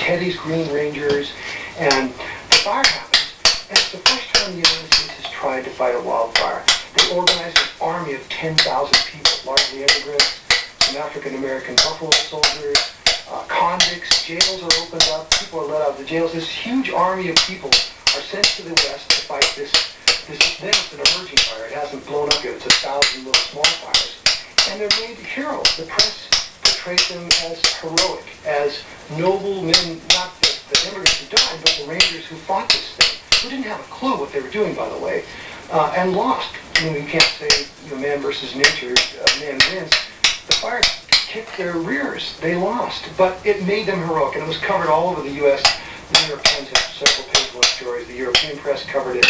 Teddy's Green Rangers, and the fire happens. And it's the first time the United States has tried to fight a wildfire. They organized an army of 10,000 people, largely immigrants, some African-American Buffalo soldiers, convicts. Jails are opened up. People are let out of the jails. This huge army of people are sent to the West to fight this. Then it's an emerging fire. It hasn't blown up yet. It's 1,000 little small fires. And they're made heroes. The press portrays them as heroic, as noble men, not the immigrants who died, but the Rangers who fought this thing, who didn't have a clue what they were doing, by the way, and lost. You can't say, man versus nature, man wins. The fire kicked their rears. They lost. But it made them heroic, and it was covered all over the U.S. The New York Times had several page-one stories. The European press covered it.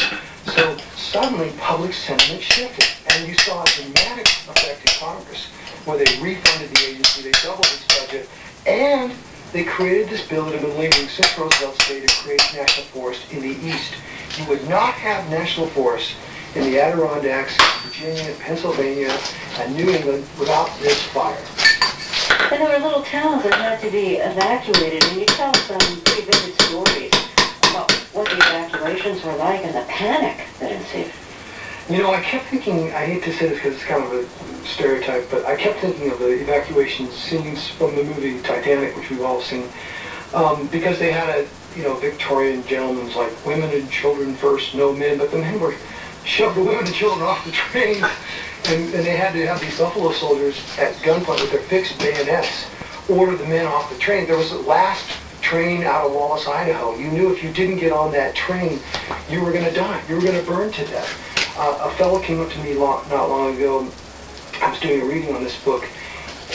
So suddenly, public sentiment shifted, and you saw a dramatic effect in Congress, where they refunded the agency, they doubled its budget, and they created this bill that had been lingering since Roosevelt's day to create national forest in the East. You would not have national forests in the Adirondacks, Virginia, Pennsylvania, and New England without this fire. And there were little towns that had to be evacuated, and you tell some pretty vivid stories about what the evacuations were like and the panic that ensued. I kept thinking, I hate to say this because it's kind of a stereotype, but I kept thinking of the evacuation scenes from the movie Titanic, which we've all seen, because they had a, Victorian gentleman's like, women and children first, no men, but the men were shoved the women and children off the trains, and they had to have these Buffalo soldiers at gunpoint with their fixed bayonets order the men off the train. There was the last train out of Wallace, Idaho. You knew if you didn't get on that train, you were going to die. You were going to burn to death. A fellow came up to me not long ago. I was doing a reading on this book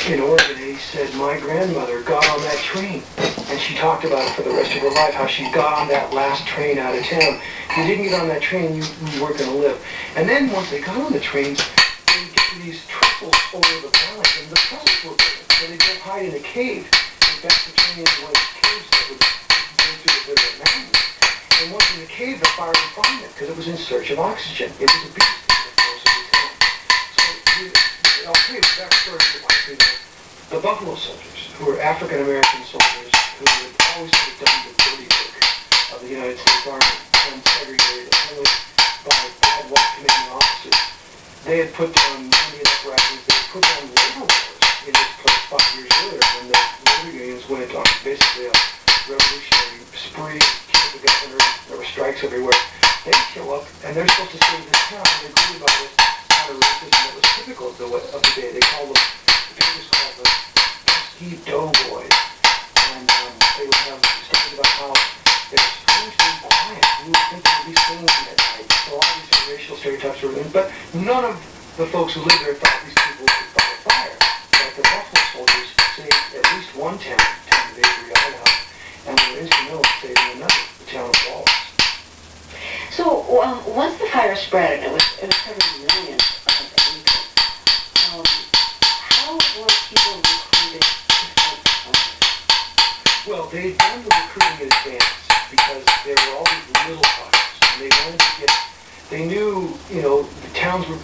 in Oregon, and he said, my grandmother got on that train. And she talked about it for the rest of her life, how she got on that last train out of town. If you didn't get on that train, you weren't going to live. And then once they got on the trains, they get these trestles over the balance, and the trestles were burning. So they go hide in a cave. They back the train into one of these caves that would go through the mountains. And once in the cave, the fire would find it, because it was in search of oxygen. It was a beast in the course of the town. So I'll tell you the backstory of the Buffalo soldiers, who were African-American soldiers, who had always sort of done the dirty work of the United States Army and segregated only by bad white commanding officers. They had put down Indian uprisings, they had put down labor wars in this place 5 years earlier when the labor unions went on basically a revolutionary spree, killed the governor, there were strikes everywhere. They show up, and they're supposed to save this town, and they're greeted by this kind of racism that was typical of the day. They called them, the papers called them Steve Doughboys, and they would have stories about how they were strangely quiet. You would think they would be singing at night. So all these racial stereotypes were in, but none of the folks who lived there thought these people could fight a fire. But the Buffalo soldiers saved at least one town of Avery, Idaho, and they were instrumental in saving another, the town of Wallace. So once the fire spread, and it was covering millions of acres, how were people recruited to fight the fire? Well, they had done the recruiting in advance because there were all these little fires, and they wanted to get. They knew,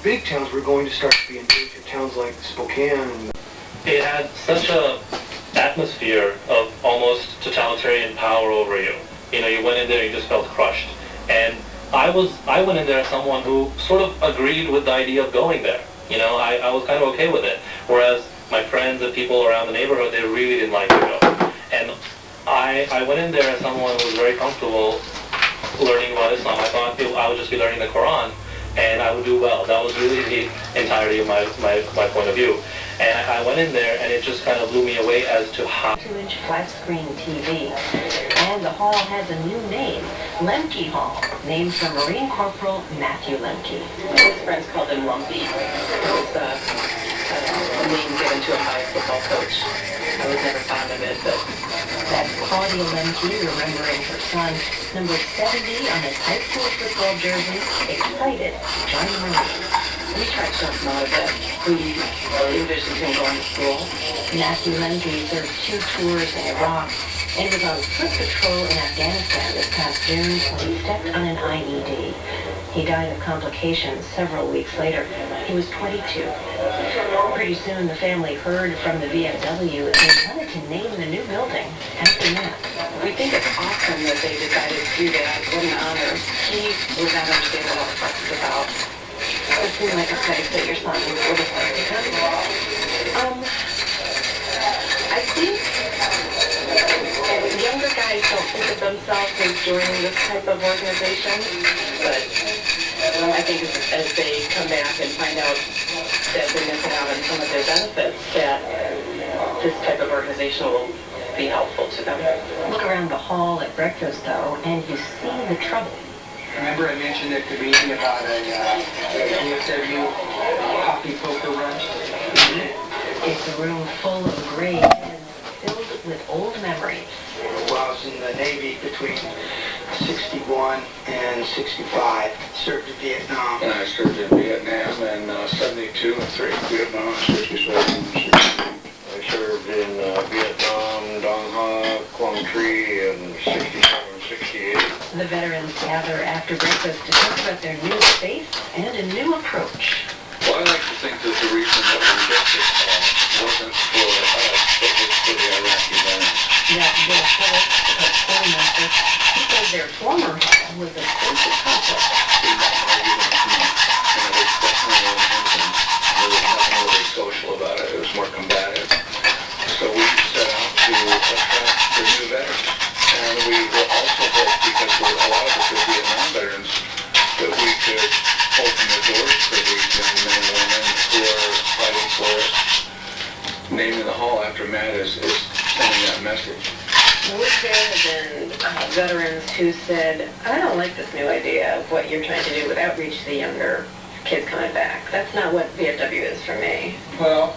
big towns were going to start to be engaged. Towns like Spokane. It had such a atmosphere of almost totalitarian power over you. You went in there, you just felt crushed. And I went in there as someone who sort of agreed with the idea of going there. I was kind of okay with it. Whereas my friends and people around the neighborhood, they really didn't like to go. And I went in there as someone who was very comfortable learning about Islam. I thought I would just be learning the Quran, and I would do well. That was really the entirety of my point of view. And I went in there, and it just kind of blew me away as to how... 2-inch flat-screen TV. And the hall has a new name, Lemke Hall, named for Marine Corporal Matthew Lemke. His friends called him Lumpy. It was a name given to him by a football coach. I was never fond of it, but... That's Claudia Lemke remembering her son, number 70 on his high school football jersey, excited to join the Marines. We tried to dump him out of it. We envisioned him going to school. Matthew Lemke served 2 tours in Iraq and was on foot patrol in Afghanistan this past June when he stepped on an IED. He died of complications several weeks later. He was 22. Pretty soon the family heard from the VFW they wanted to to name the new building after Matt. We think it's awesome that they decided to do that. What an honor. He would not understand what all the fuss is about. It seemed like a place that your son would have liked to come. I think younger guys don't think of themselves as joining this type of organization, but I think as they come back and find out that they're missing out on some of their benefits, that this type of organization will be helpful to them. Look around the hall at breakfast, though, and you see the trouble. Remember I mentioned at the meeting about a DFW hockey poker run? It's a room full of gray heads filled with old memories. Well, I was in the Navy between 61 and 65. Served in Vietnam. And I served in Vietnam in 72 and 3. Vietnam, 67 and 68. I served in Vietnam, Dong Ha, Quang Tri in 67 and 68. The veterans gather after breakfast to talk about their new space and a new approach. Well, I like to think that the reason that we did this wasn't for us, but was for the Iraqi veterans. That Bill Phillips, a schoolmaster, he says their former hall was a source of conflict. In that argument, and it was definitely an instance. There was nothing really social about it. It was more combative. So we set out to attract the new veterans. And we were also hoped, because a lot of us are Vietnam veterans, that we could open the doors for these young men and women who are fighting for us. Naming the hall after Matt is sending that message. Would there have been veterans who said, I don't like this new idea of what you're trying to do with outreach to the younger kids coming back? That's not what VFW is for me. Well,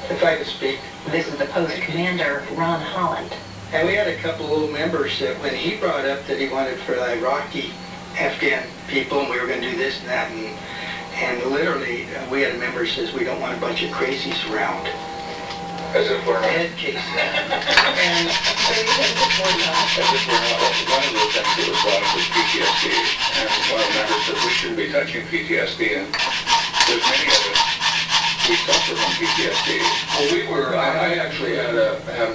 if I could speak. This is the post commander, Ron Holland. And we had a couple of old members that when he brought up that he wanted for the Iraqi Afghan people, and we were going to do this and that, and literally we had a member who says we don't want a bunch of crazies around. As if we're not. Head cases. And so you think the board As if we're not. One of the things that was brought up was PTSD. And one of the members said we shouldn't be touching PTSD. And there's many of us, we suffer from PTSD. Well, I actually had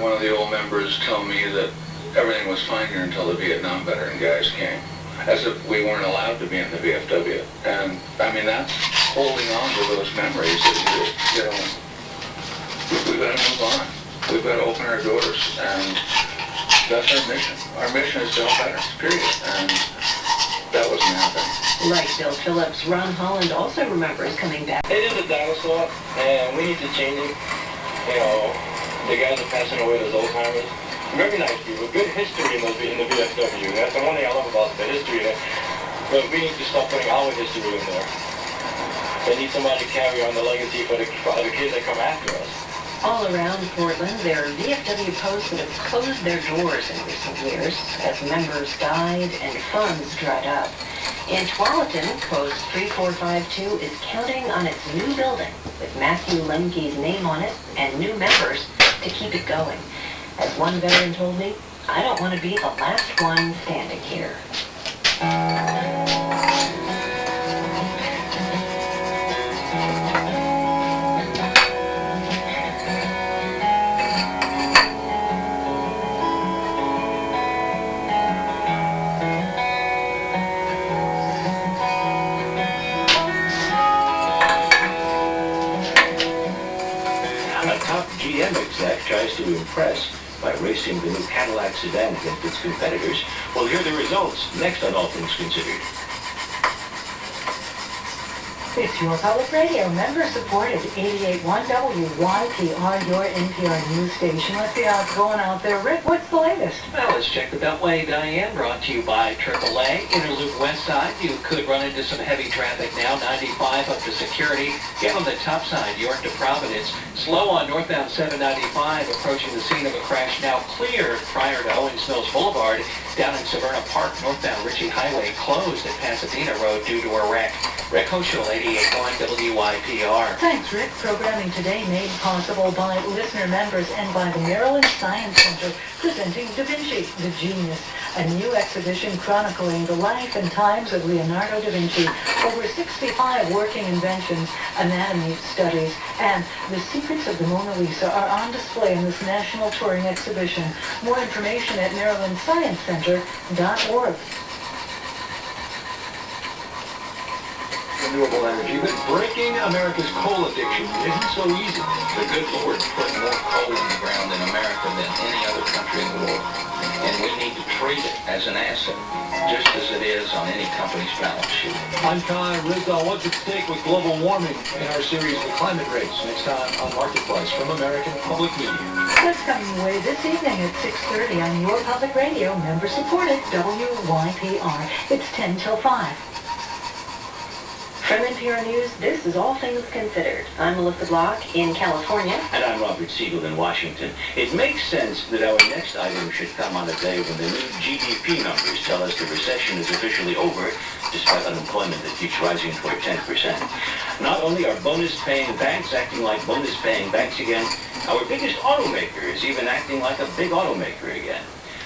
one of the old members tell me that everything was fine here until the Vietnam veteran guys came. As if we weren't allowed to be in the VFW. And, I mean, that's holding on to those memories that, you know, we've got to move on. We've got to open our doors. And that's our mission. Our mission is to help veterans, period. And that wasn't happening. Like Bill Phillips, Ron Holland also remembers coming back. It is a dinosaur, and we need to change it. You know, the guys are passing away, those old timers. Very nice people, good history in the VFW. That's the one thing I love about the history there. But we need to start putting our history in there. They need somebody to carry on the legacy for the kids that come after us. All around Portland, there are VFW posts that have closed their doors in recent years as members died and funds dried up. In Tualatin, Post 3452 is counting on its new building with Matthew Lemke's name on it and new members to keep it going. As one veteran told me, I don't want to be the last one standing here. A top GM exec tries to impress by racing the new Cadillac sedan against its competitors. We'll hear the results next on All Things Considered. It's your public radio, member-supported 88.1 WYPR, your NPR news station. Let's see how it's going out there. Rick, what's the latest? Well, let's check the Beltway, Diane, brought to you by AAA. Interloop West Side, you could run into some heavy traffic now. 95 up to Security. Get on the top side, York to Providence. Slow on northbound 795, approaching the scene of a crash, now cleared prior to Owings Mills Boulevard. Down in Severna Park, northbound Ritchie Highway, closed at Pasadena Road due to a wreck. Rick Hoschel, 88. 88.1 WYPR. Thanks, Rick. Programming today made possible by listener members and by the Maryland Science Center, presenting Da Vinci, the Genius, a new exhibition chronicling the life and times of Leonardo da Vinci, over 65 working inventions, anatomy studies, and the secrets of the Mona Lisa are on display in this national touring exhibition. More information at marylandsciencecenter.org. Renewable energy, but breaking America's coal addiction isn't so easy. The good Lord put more coal in the ground in America than any other country in the world. And we need to treat it as an asset, just as it is on any company's balance sheet. I'm Kai Rizal. What's at stake with global warming in our series, The Climate Race, next time on Marketplace from American Public Media. That's coming away this evening at 6:30 on your public radio, member-supported WYPR. It's 10 till 5. From NPR News, this is All Things Considered. I'm Melissa Block in California. And I'm Robert Siegel in Washington. It makes sense that our next item should come on a day when the new GDP numbers tell us the recession is officially over, despite unemployment that keeps rising toward 10%. Not only are bonus-paying banks acting like bonus-paying banks again, our biggest automaker is even acting like a big automaker again.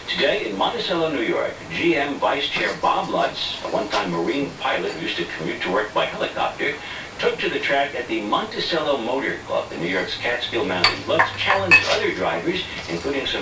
Today in Monticello, New York, GM Vice Chair Bob Lutz, a one-time Marine pilot who used to commute to work by helicopter, took to the track at the Monticello Motor Club in New York's Catskill Mountains. Lutz challenged other drivers, including some